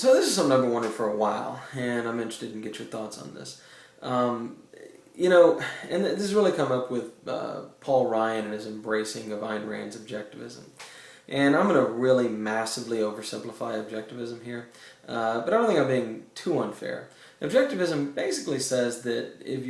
So this is something I've been wondering for a while, and I'm interested in get your thoughts on this. You know, and this has really come up with Paul Ryan and his embracing of Ayn Rand's objectivism. And I'm going to really massively oversimplify objectivism here, but I don't think I'm being too unfair. Objectivism basically says that if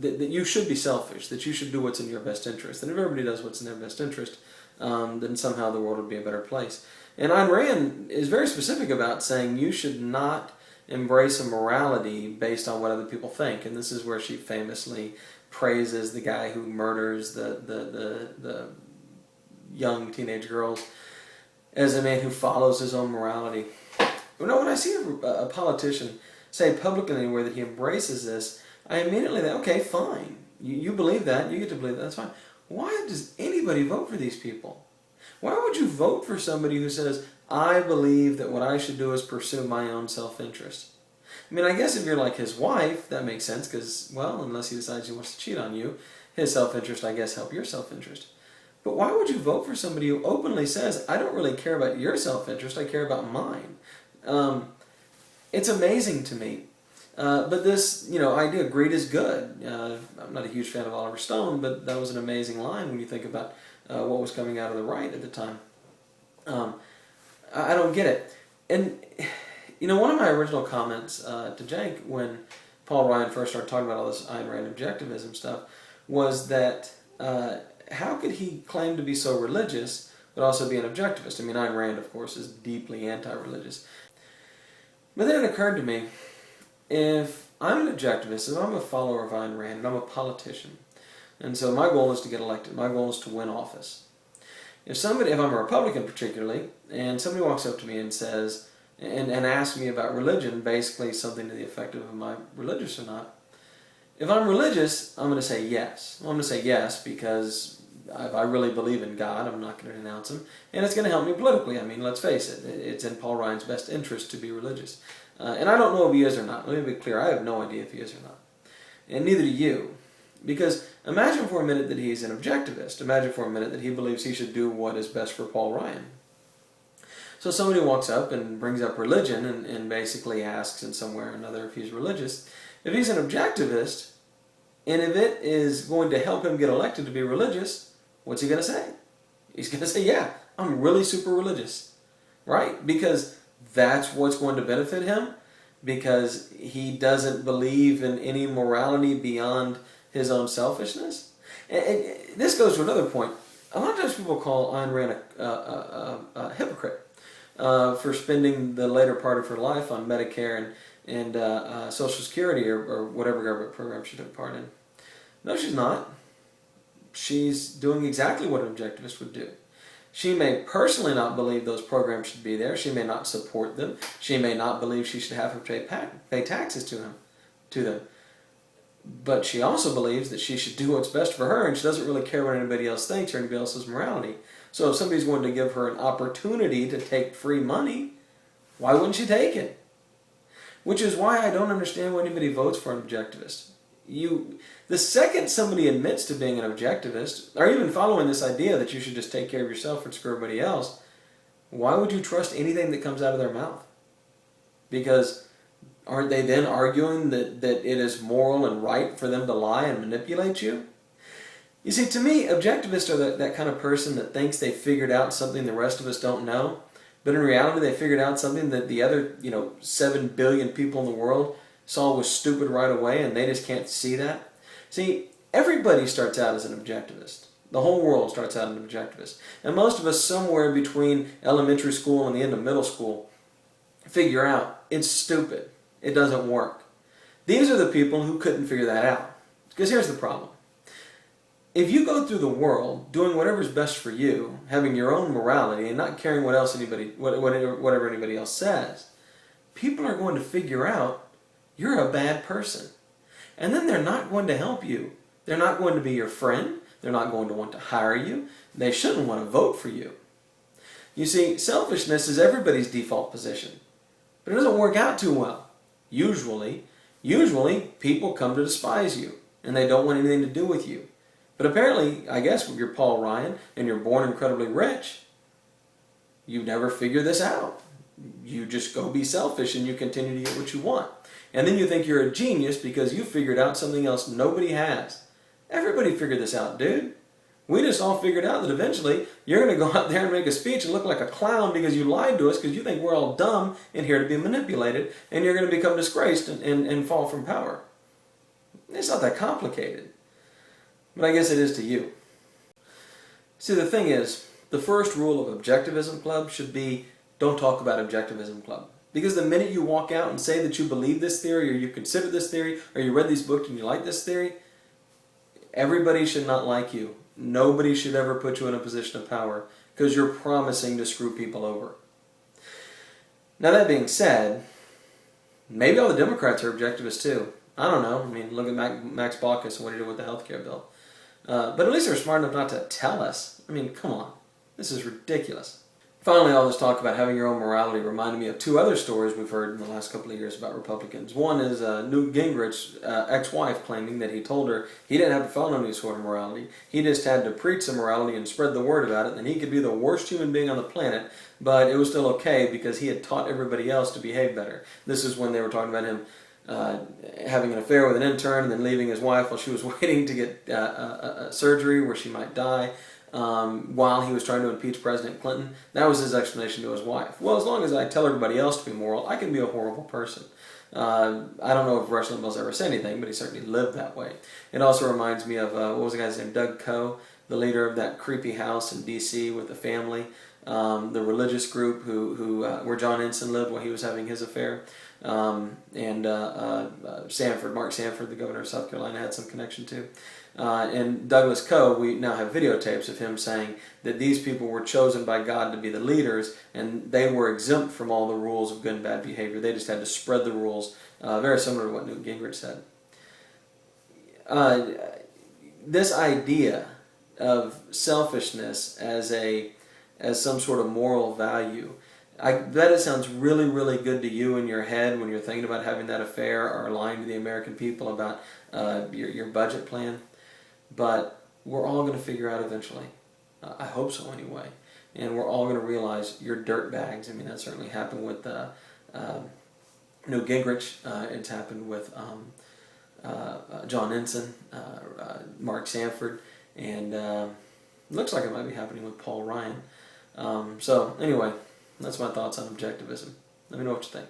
that you should be selfish, that you should do what's in your best interest, and if everybody does what's in their best interest, then somehow the world would be a better place. And Ayn Rand is very specific about saying you should not embrace a morality based on what other people think, and this is where she famously praises the guy who murders the young teenage girls as a man who follows his own morality. You know, when I see a politician say publicly anywhere that he embraces this, I immediately think, okay, fine. You believe that, you get to believe that, that's fine. Why does anybody vote for these people? Why would you vote for somebody who says, I believe that what I should do is pursue my own self-interest? I mean, I guess if you're like his wife, that makes sense because, well, unless he decides he wants to cheat on you, his self-interest, I guess, help your self-interest. But why would you vote for somebody who openly says, I don't really care about your self-interest, I care about mine? It's amazing to me. But this, idea, greed is good. I'm not a huge fan of Oliver Stone, but that was an amazing line when you think about what was coming out of the right at the time. I don't get it. And, one of my original comments to Cenk when Paul Ryan first started talking about all this Ayn Rand objectivism stuff was that how could he claim to be so religious but also be an objectivist? I mean, Ayn Rand, of course, is deeply anti-religious. But then it occurred to me, if I'm an objectivist, if I'm a follower of Ayn Rand, and I'm a politician, and so my goal is to get elected, my goal is to win office. If I'm a Republican particularly, and somebody walks up to me and says, and asks me about religion, basically something to the effect of, am I religious or not? If I'm religious, I'm going to say yes. I'm going to say yes because if I really believe in God, I'm not going to denounce him, and it's going to help me politically. I mean, let's face it, it's in Paul Ryan's best interest to be religious. And I don't know if he is or not. Let me be clear, I have no idea if he is or not. And neither do you. Because imagine for a minute that he's an objectivist. Imagine for a minute that he believes he should do what is best for Paul Ryan. So somebody walks up and brings up religion and basically asks in some way or another if he's religious. If he's an objectivist, and if it is going to help him get elected to be religious, what's he going to say? He's going to say, yeah, I'm really super religious. Right? Because that's what's going to benefit him. Because he doesn't believe in any morality beyond his own selfishness. And this goes to another point. A lot of times people call Ayn Rand a hypocrite for spending the later part of her life on Medicare and Social Security or whatever government program she took part in. No, she's not. She's doing exactly what an objectivist would do. She may personally not believe those programs should be there. She may not support them. She may not believe she should have to pay taxes to them. But she also believes that she should do what's best for her, and she doesn't really care what anybody else thinks or anybody else's morality. So if somebody's going to give her an opportunity to take free money, why wouldn't she take it? Which is why I don't understand why anybody votes for an objectivist. The second somebody admits to being an objectivist, or even following this idea that you should just take care of yourself and screw everybody else, why would you trust anything that comes out of their mouth? Because aren't they then arguing that it is moral and right for them to lie and manipulate you? You see, to me, objectivists are that kind of person that thinks they figured out something the rest of us don't know, but in reality they figured out something that the other 7 billion people in the world saw was stupid right away, and they just can't see that. See, everybody starts out as an objectivist. The whole world starts out as an objectivist. And most of us somewhere between elementary school and the end of middle school figure out it's stupid. It doesn't work. These are the people who couldn't figure that out. Because here's the problem. If you go through the world doing whatever's best for you, having your own morality and not caring whatever anybody else says, people are going to figure out you're a bad person. And then they're not going to help you. They're not going to be your friend. They're not going to want to hire you. They shouldn't want to vote for you. You see, selfishness is everybody's default position. But it doesn't work out too well. Usually people come to despise you. And they don't want anything to do with you. But apparently, I guess, if you're Paul Ryan and you're born incredibly rich, you never figure this out. you just go be selfish and you continue to get what you want. And then you think you're a genius because you figured out something else nobody has. Everybody figured this out, dude. We just all figured out that eventually you're going to go out there and make a speech and look like a clown because you lied to us because you think we're all dumb and here to be manipulated, and you're going to become disgraced and fall from power. It's not that complicated. But I guess it is to you. See, the thing is, the first rule of Objectivism Club should be, don't talk about Objectivism Club. Because the minute you walk out and say that you believe this theory, or you consider this theory, or you read these books and you like this theory, everybody should not like you. Nobody should ever put you in a position of power because you're promising to screw people over. Now, that being said, maybe all the Democrats are objectivists too. I don't know. I mean, look at Max Baucus and what he did with the health care bill. But at least they're smart enough not to tell us. I mean, come on. This is ridiculous. Finally, all this talk about having your own morality reminded me of two other stories we've heard in the last couple of years about Republicans. One is Newt Gingrich's ex-wife claiming that he told her he didn't have to follow any sort of morality. He just had to preach some morality and spread the word about it, and he could be the worst human being on the planet, but it was still okay because he had taught everybody else to behave better. This is when they were talking about him having an affair with an intern and then leaving his wife while she was waiting to get surgery where she might die. While he was trying to impeach President Clinton. That was his explanation to his wife. Well, as long as I tell everybody else to be moral, I can be a horrible person. I don't know if Rush Limbaugh's ever said anything, but he certainly lived that way. It also reminds me of, what was the guy's name? Doug Coe, the leader of that creepy house in D.C. with the family, the religious group where John Ensign lived while he was having his affair. Sanford, Mark Sanford, the governor of South Carolina, had some connection to. And Douglas Coe, we now have videotapes of him saying that these people were chosen by God to be the leaders, and they were exempt from all the rules of good and bad behavior. They just had to spread the rules, very similar to what Newt Gingrich said. This idea of selfishness as some sort of moral value, I bet it sounds really, really good to you in your head when you're thinking about having that affair or lying to the American people about your budget plan. But we're all going to figure out eventually. I hope so anyway. And we're all going to realize you're dirtbags. I mean, that certainly happened with Newt Gingrich. It's happened with John Ensign, Mark Sanford, and looks like it might be happening with Paul Ryan. So anyway, that's my thoughts on objectivism. Let me know what you think.